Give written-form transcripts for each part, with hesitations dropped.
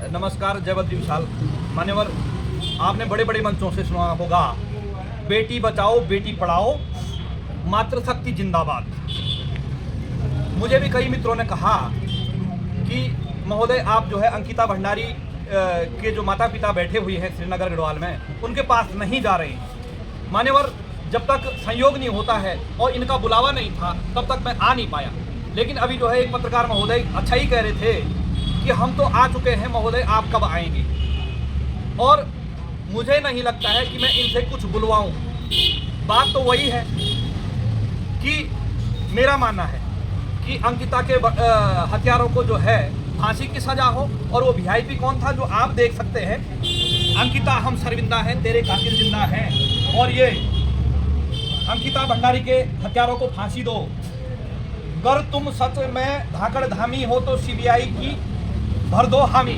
नमस्कार, जय बद्री विशाल। मान्यवर, आपने बड़े बड़े मंचों से सुना होगा, बेटी बचाओ बेटी पढ़ाओ, मातृशक्ति जिंदाबाद। मुझे भी कई मित्रों ने कहा कि महोदय आप जो है अंकिता भंडारी के जो माता पिता बैठे हुए हैं श्रीनगर गढ़वाल में, उनके पास नहीं जा रहे हैं। मान्यवर, जब तक संयोग नहीं होता है और इनका बुलावा नहीं था तब तक मैं आ नहीं पाया। लेकिन अभी जो है एक पत्रकार महोदय अच्छा ही कह रहे थे कि हम तो आ चुके हैं महोदय, आप कब आएंगे। और मुझे नहीं लगता है कि मैं इनसे कुछ बुलवाऊं। बात तो वही है कि मेरा मानना है कि अंकिता के हत्यारों को जो है फांसी की सजा हो। और वो वीआईपी कौन था जो आप देख सकते हैं, अंकिता हम शर्मिंदा हैं, तेरे कातिल जिंदा हैं। और ये अंकिता भंडारी के हत्यारों को फांसी दो। अगर तुम सच में धाकड़ धामी हो तो सीबीआई की भर दो हामी।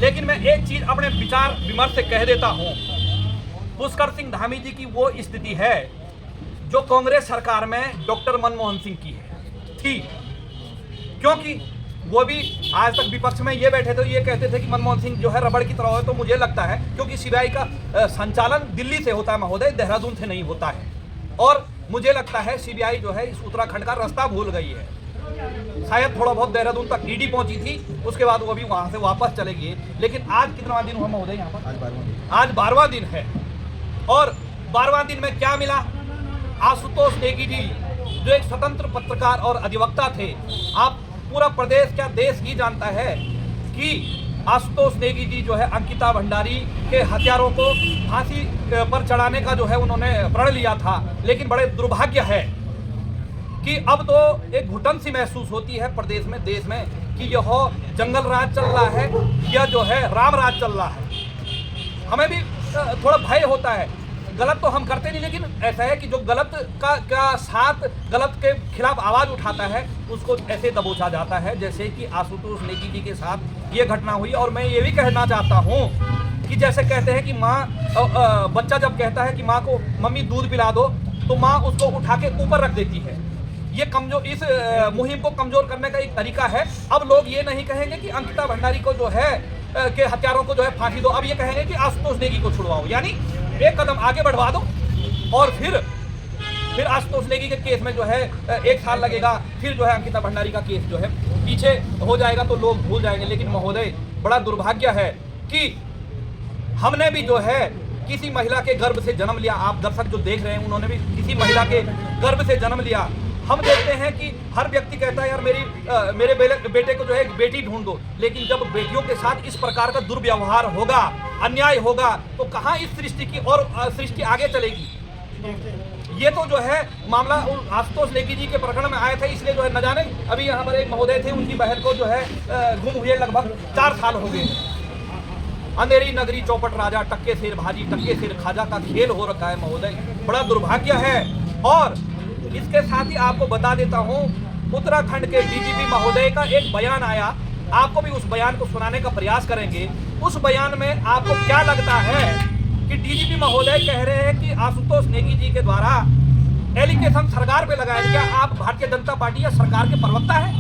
लेकिन मैं एक चीज अपने विचार विमर्श से कह देता हूं, पुष्कर सिंह धामी जी की वो स्थिति है जो कांग्रेस सरकार में डॉक्टर मनमोहन सिंह की थी। क्योंकि वो भी आज तक विपक्ष में ये बैठे थे, ये कहते थे कि मनमोहन सिंह जो है रबड़ की तरह है। तो मुझे लगता है क्योंकि सीबीआई का संचालन दिल्ली से होता है महोदय, देहरादून से नहीं होता है। और मुझे लगता है सीबीआई जो है इस उत्तराखंड का रास्ता भूल गई है। शायद थोड़ा बहुत देहरादून तक ईडी पहुंची थी, उसके बाद वो भी वहां से वापस चले गए। लेकिन आज कितना दिन हुआ महोदय यहाँ पर? आज 12वां दिन है। और 12वां दिन में क्या मिला? आशुतोष नेगी जी जो एक स्वतंत्र पत्रकार और अधिवक्ता थे, आप पूरा प्रदेश क्या देश ही जानता है कि आशुतोष नेगी जी जो है अंकिता भंडारी के हत्यारों को फांसी पर चढ़ाने का जो है उन्होंने प्रण लिया था। लेकिन बड़े दुर्भाग्य है कि अब तो एक घुटन सी महसूस होती है प्रदेश में, देश में, कि यह जंगल राज चल रहा है या जो है राम राज चल रहा है। हमें भी थोड़ा भय होता है। गलत तो हम करते नहीं, लेकिन ऐसा है कि जो गलत का साथ गलत के खिलाफ आवाज उठाता है उसको ऐसे दबोचा जाता है जैसे कि आशुतोष नेगी जी के साथ ये घटना हुई। और मैं ये भी कहना चाहता हूँ कि जैसे कहते हैं कि माँ, बच्चा जब कहता है कि माँ को मम्मी दूध पिला दो, तो माँ उसको उठा के ऊपर रख देती है। ये कमजोर, इस मुहिम को कमजोर करने का एक तरीका है। अब लोग ये नहीं कहेंगे कि अंकिता भंडारी को जो है के हत्यारों को जो है फांसी दो, अब ये कहेंगे कि आशुतोष नेगी को छुड़वाओ। यानी एक कदम आगे बढ़वा दो और फिर आशुतोष नेगी के केस में जो है 1 साल लगेगा, फिर जो है अंकिता भंडारी का केस जो है पीछे हो जाएगा तो लोग भूल जाएंगे। लेकिन महोदय, बड़ा दुर्भाग्य है कि हमने भी जो है किसी महिला के गर्भ से जन्म लिया। आप दर्शक जो देख रहे हैं उन्होंने भी किसी महिला के गर्भ से जन्म लिया। हम देखते हैं कि हर व्यक्ति कहता है यार मेरे बेटे को जो है एक बेटी ढूंढ दो। लेकिन जब बेटियों के साथ इस प्रकार का दुर्व्यवहार होगा, अन्याय होगा, तो कहां इस सृष्टि की और सृष्टि आगे चलेगी। ये तो जो है मामला आशुतोष नेगी जी के प्रकरण में आए थे, इसलिए जो है न जाने अभी यहाँ पर एक महोदय थे, उनकी बहन को जो है गुम हुए लगभग 4 साल हो गए। अंधेरी नगरी चौपट राजा, टक्के शेर भाजी टक्के शेर खाजा का खेल हो रखा है महोदय, बड़ा दुर्भाग्य है। और इसके साथ ही आपको बता देता हूं, उत्तराखंड के डीजीपी महोदय का एक बयान आया, आपको भी उस बयान को सुनाने का प्रयास करेंगे। उस बयान में आपको क्या लगता है कि डीजीपी महोदय कह रहे हैं कि आशुतोष नेगी जी के द्वारा एलिगेशन सरकार पे लगाया। क्या आप भारतीय जनता पार्टी या सरकार के प्रवक्ता हैं?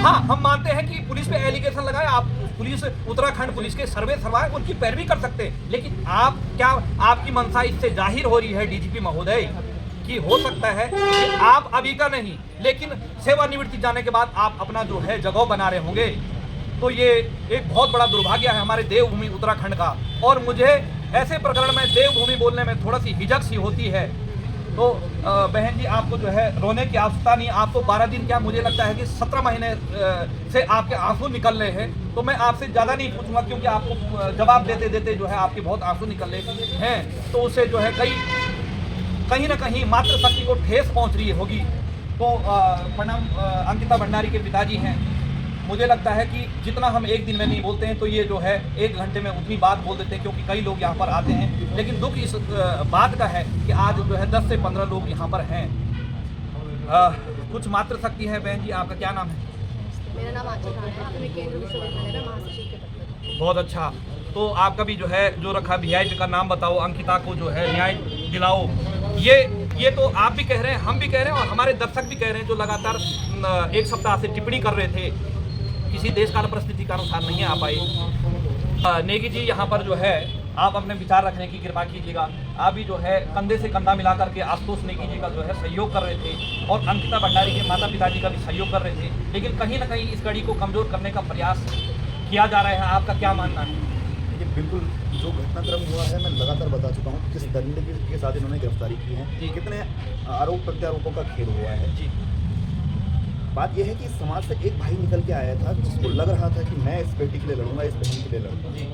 हाँ, हम मानते हैं कि पुलिस पे एलिगेशन लगाए, आप पुलिस, उत्तराखंड पुलिस के सर्वे सर्वाए उनकी पैरवी कर सकते हैं। लेकिन आप क्या, आपकी मंशा इससे जाहिर हो रही है डीजीपी महोदय कि हो सकता है कि आप अभी का नहीं, लेकिन सेवानिवृत्ति जाने के बाद आप अपना जो है जगह बना रहे होंगे। तो ये एक बहुत बड़ा दुर्भाग्य है हमारे देवभूमि उत्तराखंड का। और मुझे ऐसे प्रकरण में देवभूमि बोलने में थोड़ा सी हिचक सी होती है। तो बहन जी, आपको जो है रोने की आवश्यकता नहीं। आपको 12 दिन क्या, मुझे लगता है कि 17 महीने से आपके आंसू निकल रहे हैं। तो मैं आपसे ज़्यादा नहीं पूछूंगा क्योंकि आपको जवाब देते देते जो है आपके बहुत आंसू निकल रहे हैं। तो उससे जो है कहीं ना कहीं मातृशक्ति को ठेस पहुंच रही होगी। तो प्रणाम, अंकिता भंडारी के पिताजी हैं। मुझे लगता है कि जितना हम एक दिन में नहीं बोलते हैं तो ये जो है 1 घंटे में उतनी बात बोल देते हैं, क्योंकि कई लोग यहाँ पर आते हैं। लेकिन दुख इस बात का है कि आज जो है 10 से 15 लोग यहाँ पर हैं। कुछ मातृशक्ति है। बहन जी, आपका क्या नाम है? मेरा नाम आंचल है, केंद्रीय विश्वविद्यालय में महासचिव के पद पर। बहुत अच्छा। तो आपका भी जो है जो रखा वीआईपी का नाम बताओ, अंकिता को जो है न्याय दिलाओ। ये ये तो आप भी कह रहे हैं, हम भी कह रहे हैं और हमारे दर्शक भी कह रहे हैं, जो लगातार एक सप्ताह से टिप्पणी कर रहे थे, किसी देश काल परिस्थिति के अनुसार नहीं आ पाए। नेगी जी यहाँ पर जो है आप अपने विचार रखने की कृपा कीजिएगा। आप भी जो है कंधे से कंधा मिला करके आशुतोष नेगी जी का जो है सहयोग कर रहे थे और अंकिता भंडारी के माता पिताजी का भी सहयोग कर रहे थे, लेकिन कहीं ना कहीं इस कड़ी को कमजोर करने का प्रयास किया जा रहा है। आपका क्या मानना है? देखिए, बिल्कुल जो घटनाक्रम हुआ है मैं लगातार बता चुका हूँ किस दंड के साथ इन्होंने गिरफ्तारी की है, कितने आरोप प्रत्यारोपों का खेल हुआ है। जी, बात यह है कि समाज से एक भाई निकल के आया था जिसको लग रहा था कि मैं इस बेटी के लिए लड़ूंगा, इस बहन के लिए लड़ूंगा, जी,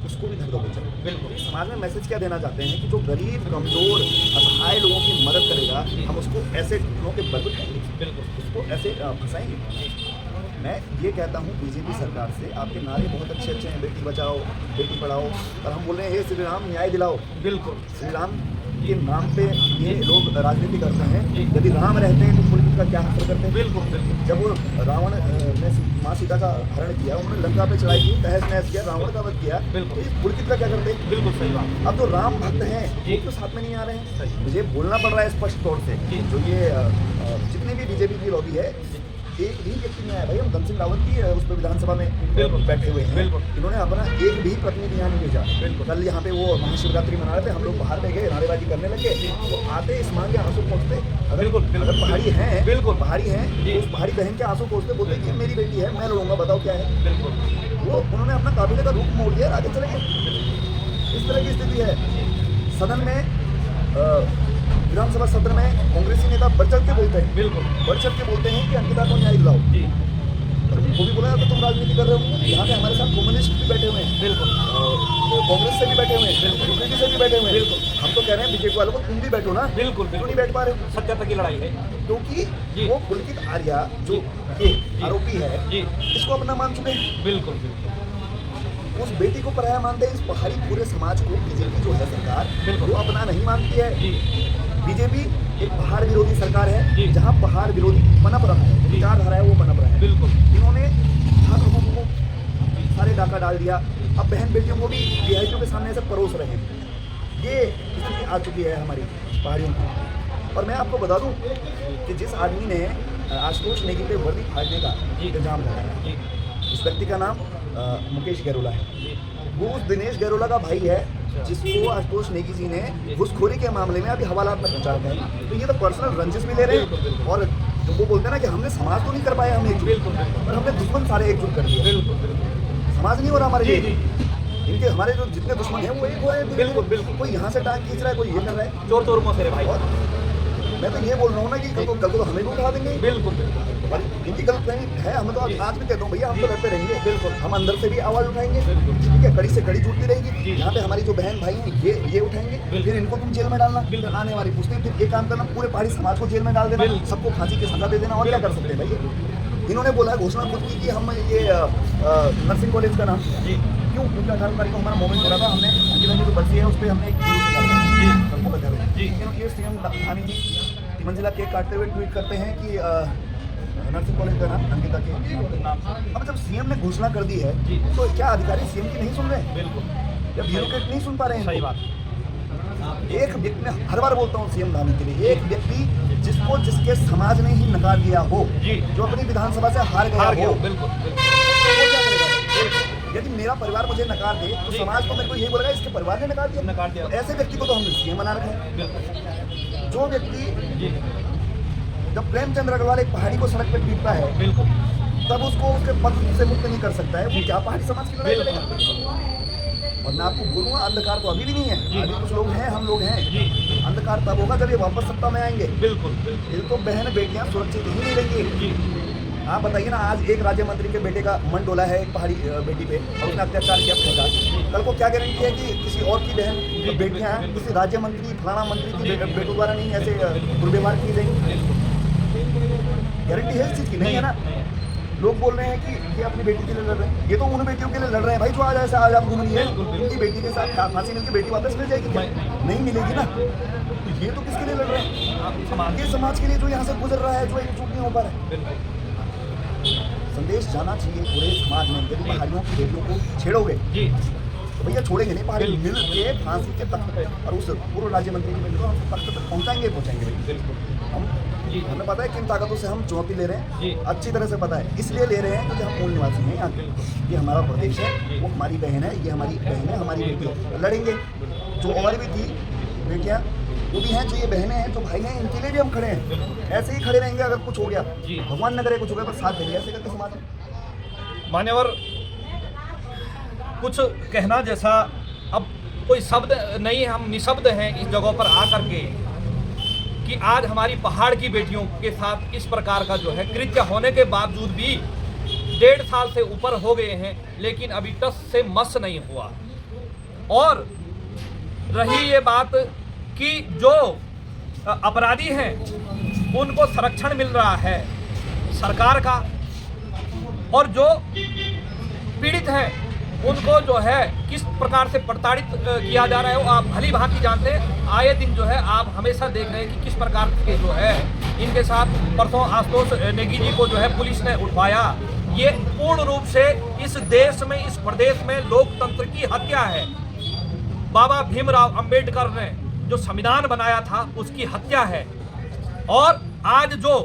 उसको भी धर दो बेचा। बिल्कुल। समाज में मैसेज क्या देना चाहते हैं कि जो गरीब, कमजोर, असहाय लोगों की मदद करेगा, हम उसको ऐसे लोगों के बल उठाएंगे, बिल्कुल, उसको ऐसे फंसाएंगे। मैं ये कहता हूँ बीजेपी सरकार से, आपके नारे बहुत अच्छे अच्छे हैं, बेटी बचाओ, बेटी पढ़ाओ, और हम बोल रहे हैं हे श्री राम न्याय दिलाओ। बिल्कुल, श्री राम के नाम पे ये लोग राजनीति करते हैं। यदि राम रहते हैं तो पुलिस का क्या हासिल करते हैं? बिल्कुल, बिल्कुल। जब वो रावण ने माँ सीता का हरण किया, उन्होंने लंका पे चढ़ाई की, तहस नहस किया, रावण का वध किया, बिल्कुल। तो पुलिस का क्या करते हैं? बिल्कुल सही बात। अब जो राम भक्त हैं वो तो साथ में नहीं आ रहे हैं। मुझे बोलना पड़ रहा है स्पष्ट तौर से, जो ये जितनी भी बीजेपी की लॉबी है, एक भी व्यक्ति नहीं आया। भाई हम धन सिंह रावत की उस पर विधानसभा में बैठे हुए हैं, इन्होंने अपना एक भी प्रतिनिधि यहाँ नहीं भेजा। कल यहाँ पे वो महाशिवरात्रि मना रहे थे, हम लोग बाहर पे गए, नारेबाजी करने लगे, तो आते इस माँ के आंसू पहुँचते। अगर पहाड़ी हैं, बिल्कुल पहाड़ी हैं, तो उस पहाड़ी बहन के आंसू पहुँचते, बोलते कि मेरी बेटी है, मैं लड़ूंगा, बताओ क्या है। बिल्कुल वो उन्होंने अपना काबिले का रूप मोड़ दिया, आगे चले गए। इस तरह की स्थिति है। सदन में विधानसभा सत्र में कांग्रेसी नेता बढ़ चढ़ के बोलते हैं, बिल्कुल बढ़ चढ़ के बोलते हैं कि अंकिता को न्याय दिलाओ। जी, वो भी बोला तो तुम राजनीति कर रहे हो। यहाँ पे हमारे साथ कम्युनिस्ट भी बैठे हुए हैं, बिल्कुल कांग्रेस से भी बैठे हुए हैं, बीजेपी से भी बैठे हुए हैं, बिल्कुल। हम तो कह रहे हैं बीजेपी वालों को तुम भी बैठो ना, बिल्कुल क्यों नहीं बैठ पा रहे हो? सत्यता की लड़ाई है, क्योंकि वो पुलकित आर्या जो ये आरोपी है, इसको अपना मान चुके हैं। बिल्कुल, उस बेटी को पराया मानते हैं। इस पहाड़ी पूरे समाज को बीजेपी जो है सरकार, वो अपना नहीं मानती है। बीजेपी एक पहाड़ विरोधी सरकार है, जहां पहाड़ विरोधी पनप रहा है, विचारधारा है वो पनप रहा है। बिल्कुल इन्होंने हर लोगों को सारे डाका डाल दिया। अब बहन बेटियों को भी वीआईपी के सामने ऐसे परोस रहे हैं। ये स्थिति आ चुकी है हमारी पहाड़ियों की। और मैं आपको बता दूं कि जिस आदमी ने आशुतोष नेगी पे वर्दी फाड़ने का इंतजाम लगाया, उस व्यक्ति का नाम मुकेश गैरोला है। वो उस दिनेश गैरोला का भाई है, जिसको आशुतोष नेगी जी ने घुसखोरी के मामले में अभी हवालात में पहुंचा रखे हैं। तो ये तो पर्सनल रंजिश भी ले रहे हैं। और वो बोलते हैं ना कि हमने समाज तो नहीं कर पाया, हम एकजुट, और हमने दुश्मन सारे एकजुट कर दिए। समाज नहीं हो रहा हमारे लिए। इनके हमारे जो जितने दुश्मन हैं वो एक हो रहे हैं। बिल्कुल कोई यहाँ से टांग खींच रहा है, कोई ये कर रहा है, चोर चोर मोसे भाई। और मैं तो ये बोल रहा हूँ ना कि कल को तो हमें भी उठा देंगे। बिल्कुल इनकी गलतफहमी है। हम तो आज भी कहता हूँ भैया हम तो लड़ते रहेंगे, बिल्कुल हम अंदर से भी आवाज़ उठाएंगे, ठीक है, कड़ी से कड़ी जुटती रहेगी। यहाँ पे हमारी जो बहन भाई हैं ये उठाएंगे, फिर इनको तुम जेल में डालना, फिर आने वाली पूछते फिर ये काम करना, पूरे पहाड़ी समाज को जेल में डाल देना, सबको फांसी की सजा दे देना। और क्या कर सकते हैं भैया? इन्होंने बोला, घोषणा खुद की कि हम ये नर्सिंग कॉलेज का नाम क्यों, क्योंकि 18 तारीख को हमारा मोमेंट हो रहा था, हमने अंकिता की जो बच्ची है उस पर हमने एक सबको बता रहे। ये सीएम धामी जी मंजिला केक काटते हुए ट्वीट करते हैं कि नर्सिंग कॉलेज का नाम अंकिता के नाम। अब जब सीएम ने घोषणा कर दी है तो क्या अधिकारी सीएम की नहीं सुन रहे हैं? बिल्कुल, या ब्यूरोक्रेट नहीं सुन पा रहे हैं? सही बात। एक व्यक्ति, मैं हर बार बोलता हूँ सीएम धामी के लिए, एक व्यक्ति जिसको जिसके समाज ने ही नकार दिया हो, जो अपनी विधानसभा से हार गया हो, बिल्कुल वो क्या करेगा? यदि मेरा परिवार मुझे नकार दे तो समाज को मेरे को यही बोलेगा इसके परिवार ने नकार दिया। ऐसे व्यक्ति को तो हमने सीएम बना रखा है। जो व्यक्ति जब प्रेमचंद्र अग्रवाल एक पहाड़ी को सड़क पर पीटता है, बिल्कुल तब उसको उसके पद से मुक्त नहीं कर सकता है, वो क्या पहाड़ी समाज की लड़ाई करेगा? और मैं आपको बोलूँगा अंधकार तो अभी भी नहीं है, अभी कुछ लोग हैं, हम लोग हैं। अंधकार तब होगा जब ये वापस सत्ता में आएंगे। बिल्कुल ये तो बहन बेटियां सुरक्षित ही नहीं रहेंगी। आप बताइए ना, आज एक राज्य मंत्री के बेटे का मन डोला है एक पहाड़ी बेटी पे और उसने अत्याचार किया फेंका। कल को क्या गारंटी है कि किसी और की बहन बेटियां किसी राज्य मंत्री फलाना मंत्री की बेटों द्वारा नहीं ऐसे दुर्व्यवहार किए जाएंगे? गारंटी है इस चीज़ की? नहीं है ना। लोग बोल रहे हैं कि ये अपनी बेटी के लिए लड़ रहे हैं, ये तो उन बेटियों के लिए लड़ रहे हैं भाई जो आज ऐसा आजाद घूम रही है। उनकी बेटी के साथ फांसी मिलकर बेटी वापस मिल जाएगी क्या? नहीं मिलेगी ना। तो ये तो किसके लिए लड़ रहे हैं? ये समाज के लिए जो यहाँ से गुजर रहा है, जो एकजुट नहीं हो पा रहा है। संदेश जाना चाहिए पूरे समाज में, यदि पहाड़ियों की बेटियों को छेड़ोगे तो भैया छोड़ेंगे नहीं, पहाड़ी मिल के फांसी के तख्त पे, और उस पूर्व राज्य मंत्री को मिलकर हम तख्त तक पहुंचाएंगे भैया। हम हमें पता है किन ताकतों से हम चुनौती ले रहे हैं, अच्छी तरह से पता है, इसलिए ले रहे हैं क्योंकि हम मूल निवासी हैं यहाँ के। ये हमारा प्रदेश है, वो हमारी बहन है, ये हमारी बहन है, हमारी बेटी लड़ेंगे। जो और भी थी बेटियाँ वो भी हैं, जो ये बहनें हैं, जो भाई हैं, इनके लिए भी हम खड़े हैं। ऐसे ही खड़े रहेंगे, अगर कुछ हो गया भगवान न करे कुछ हो गया, पर साथ देंगे, ऐसे करके समाज में। मान्यवर, कुछ कहना जैसा अब कोई शब्द नहीं है, हम निशब्द हैं इस जगह पर आकर के कि आज हमारी पहाड़ की बेटियों के साथ इस प्रकार का जो है कृत्य होने के बावजूद भी 1.5 साल से ऊपर हो गए हैं, लेकिन अभी टस से मस नहीं हुआ। और रही ये बात कि जो अपराधी हैं उनको संरक्षण मिल रहा है सरकार का, और जो पीड़ित हैं उनको जो है किस प्रकार से प्रताड़ित किया जा रहा है वो आप भली भांति जानते हैं। आए दिन जो है आप हमेशा देख रहे हैं कि किस प्रकार के जो है इनके साथ परसों आशुतोष नेगी जी को जो है पुलिस ने उठवाया। ये पूर्ण रूप से इस देश में, इस प्रदेश में लोकतंत्र की हत्या है। बाबा भीमराव अंबेडकर ने जो संविधान बनाया था उसकी हत्या है। और आज जो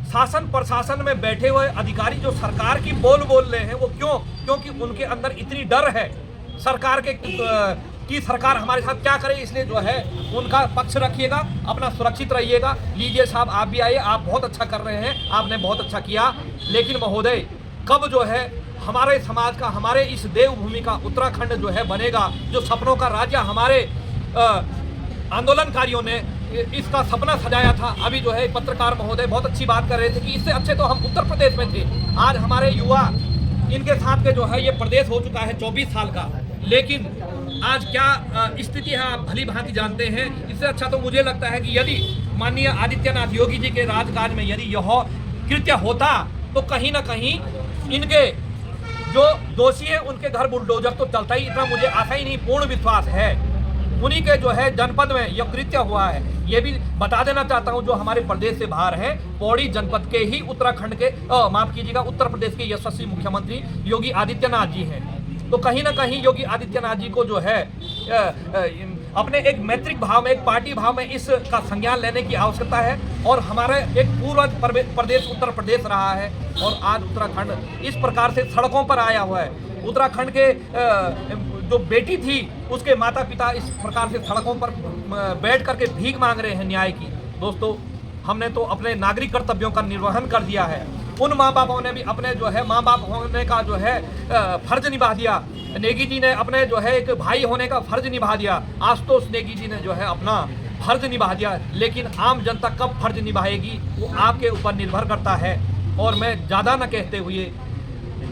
शासन प्रशासन में बैठे हुए अधिकारी जो सरकार की बोल रहे हैं वो क्यों? क्योंकि उनके अंदर इतनी डर है सरकार के कि सरकार हमारे साथ क्या करे, इसलिए जो है उनका पक्ष रखिएगा, अपना सुरक्षित रहिएगा। लीजिए साहब, आप भी आइए, आप बहुत अच्छा कर रहे हैं, आपने बहुत अच्छा किया। लेकिन महोदय, कब जो है हमारे समाज का, हमारे इस देवभूमि का उत्तराखंड जो है बनेगा, जो सपनों का राज्य हमारे आंदोलनकारियों ने इसका सपना सजाया था। अभी जो है पत्रकार महोदय बहुत अच्छी बात कर रहे थे कि इससे अच्छे तो हम उत्तर प्रदेश में थे। आज हमारे युवा इनके साथ के जो है ये प्रदेश हो चुका है 24 साल का, लेकिन आज क्या स्थिति है आप भली भांति जानते हैं। इससे अच्छा तो मुझे लगता है कि यदि माननीय आदित्यनाथ योगी जी के राजकाज में यदि यह कृत्य होता तो कहीं ना कहीं इनके जो दोषी है उनके घर बुलडोजर तो चलता ही, इतना मुझे आशा ही नहीं, पूर्ण विश्वास है। उन्हीं के जो है जनपद में यह कृत्य हुआ है। ये भी बता देना चाहता हूं, जो हमारे प्रदेश से बाहर हैं, पौड़ी जनपद के ही उत्तराखंड के माफ कीजिएगा उत्तर प्रदेश के यशस्वी मुख्यमंत्री योगी आदित्यनाथ जी हैं। तो कहीं ना कहीं योगी आदित्यनाथ जी को जो है अपने एक मैत्रिक भाव में, एक पार्टी भाव में इसका संज्ञान लेने की आवश्यकता है। और हमारे एक पूर्व प्रदेश उत्तर प्रदेश रहा है और आज उत्तराखंड इस प्रकार से सड़कों पर आया हुआ है। उत्तराखंड के जो बेटी थी उसके माता पिता इस प्रकार से सड़कों पर बैठ करके भीख मांग रहे हैं न्याय की। दोस्तों, हमने तो अपने नागरिक कर्तव्यों का निर्वहन कर दिया है। उन माँ बापों ने भी अपने जो है माँ बाप होने का जो है फर्ज निभा दिया। नेगी जी ने अपने जो है एक भाई होने का फर्ज निभा दिया। आशुतोष नेगी जी ने जो है अपना फर्ज निभा दिया। लेकिन आम जनता कब फर्ज निभाएगी वो आपके ऊपर निर्भर करता है। और मैं ज़्यादा न कहते हुए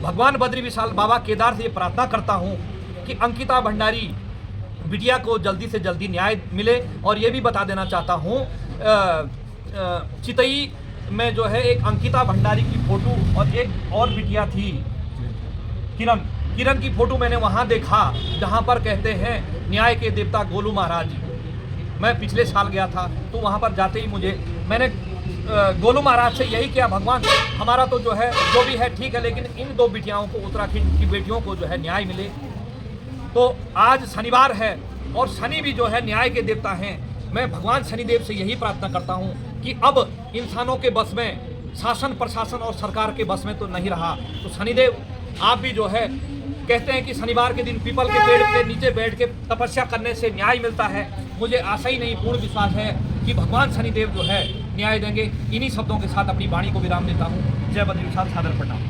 भगवान बद्री विशाल बाबा केदार से ये प्रार्थना करता हूँ कि अंकिता भंडारी बिटिया को जल्दी से जल्दी न्याय मिले। और ये भी बता देना चाहता हूँ, चितई में जो है एक अंकिता भंडारी की फोटो और एक और बिटिया थी किरण की फोटो मैंने वहाँ देखा जहाँ पर कहते हैं न्याय के देवता गोलू महाराज जी। मैं पिछले साल गया था तो वहाँ पर जाते ही मैंने गोलू महाराज से यही किया, भगवान हमारा तो जो है जो भी है ठीक है, लेकिन इन 2 बिटियाओं को, उत्तराखंड की बेटियों को जो है न्याय मिले। तो आज शनिवार है और शनि भी जो है न्याय के देवता हैं। मैं भगवान शनिदेव से यही प्रार्थना करता हूं कि अब इंसानों के बस में, शासन प्रशासन और सरकार के बस में तो नहीं रहा। तो शनिदेव आप भी जो है कहते हैं कि शनिवार के दिन पीपल के पेड़ के नीचे बैठ के तपस्या करने से न्याय मिलता है। मुझे आशा ही नहीं, पूर्ण विश्वास है कि भगवान शनिदेव जो है न्याय देंगे। इन्हीं शब्दों के साथ अपनी वाणी को विराम देता हूँ। जय बद्री विशाल, सादर प्रणाम।